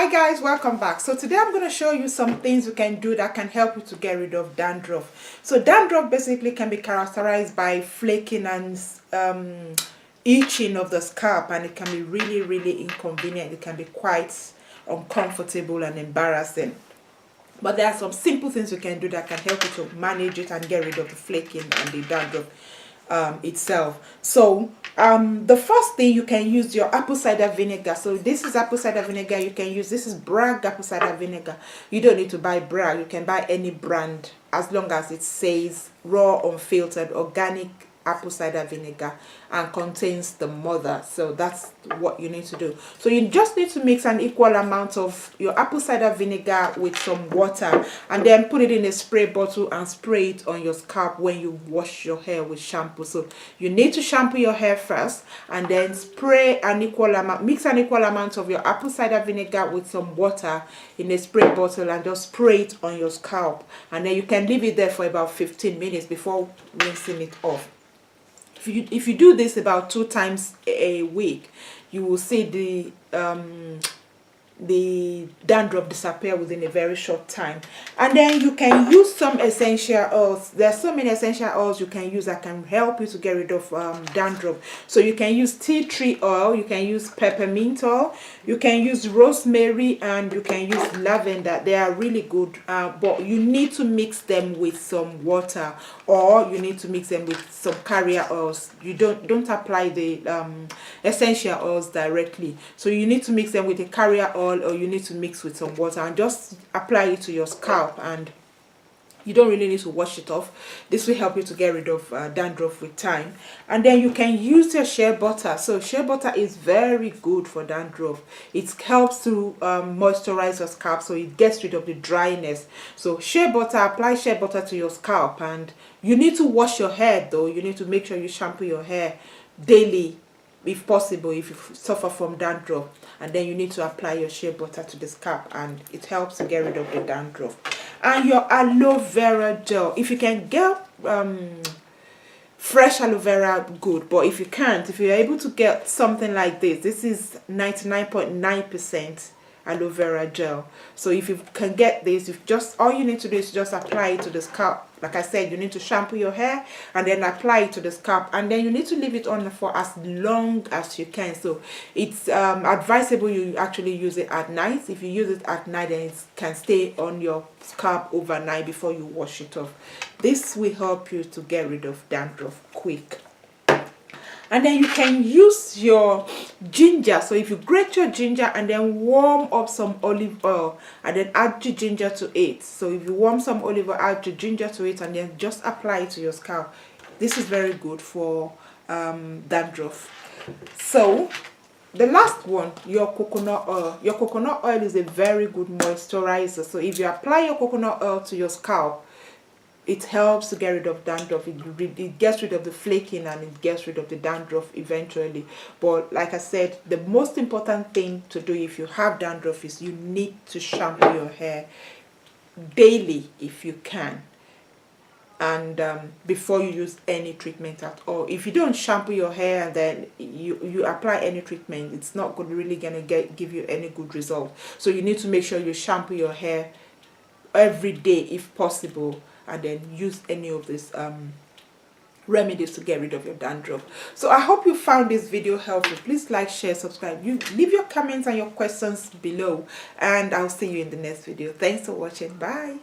Hi guys, welcome back. So today I'm going to show you some things you can do that can help you to get rid of dandruff. So dandruff basically can be characterized by flaking and itching of the scalp, and it can be really inconvenient. It can be quite uncomfortable and embarrassing. But there are some simple things you can do that can help you to manage it and get rid of the flaking and the dandruff itself. So the first thing, you can use your apple cider vinegar. So this is apple cider vinegar. You can use, this is Bragg apple cider vinegar. You don't need to buy Bragg. You can buy any brand as long as it says raw, unfiltered, organic apple cider vinegar and contains the mother. So that's what you need to do. So you just need to mix an equal amount of your apple cider vinegar with some water, and then put it in a spray bottle and spray it on your scalp when you wash your hair with shampoo. So you need to shampoo your hair first and then spray an equal amount, mix an equal amount of your apple cider vinegar with some water in a spray bottle and just spray it on your scalp, and then you can leave it there for about 15 minutes before rinsing it off. If you do this about 2 times a week, you will see the dandruff disappear within a very short time. And then you can use some essential oils. There are so many essential oils you can use that can help you to get rid of dandruff. So you can use tea tree oil, you can use peppermint oil, you can use rosemary, and you can use lavender. They are really good, but you need to mix them with some water, or you need to mix them with some carrier oils. You don't apply the essential oils directly. So you need to mix them with a carrier oil, or you need to mix with some water and just apply it to your scalp, and you don't really need to wash it off. This will help you to get rid of dandruff with time. And then you can use your shea butter. So shea butter is very good for dandruff. It helps to moisturize your scalp, so it gets rid of the dryness. So shea butter, apply shea butter to your scalp, and you need to wash your hair though. You need to make sure you shampoo your hair daily if possible, if you suffer from dandruff. And then you need to apply your shea butter to the scalp, and it helps to get rid of the dandruff. And your aloe vera gel, if you can get fresh aloe vera, good. But if you can't, if you're able to get something like this is 99.9% aloe vera gel. So if you can get this, if just all you need to do is just apply it to the scalp. Like I said, you need to shampoo your hair and then apply it to the scalp, and then you need to leave it on for as long as you can. So it's advisable you actually use it at night. If you use it at night, then it can stay on your scalp overnight before you wash it off. This will help you to get rid of dandruff quick. And then you can use your ginger. So if you grate your ginger and then warm up some olive oil and then add the ginger to it. So if you warm some olive oil, add the ginger to it, and then just apply it to your scalp. This is very good for dandruff. So the last one, your coconut oil. Your coconut oil is a very good moisturizer. So if you apply your coconut oil to your scalp, it helps to get rid of dandruff. It gets rid of the flaking, and it gets rid of the dandruff eventually. But like I said, the most important thing to do if you have dandruff is you need to shampoo your hair daily if you can, and before you use any treatment at all. If you don't shampoo your hair and then you apply any treatment, it's not really gonna give you any good result. So you need to make sure you shampoo your hair every day if possible, and then use any of these remedies to get rid of your dandruff. So I hope you found this video helpful. Please like, share, subscribe. You leave your comments and your questions below, and I'll see you in the next video. Thanks for watching. Bye.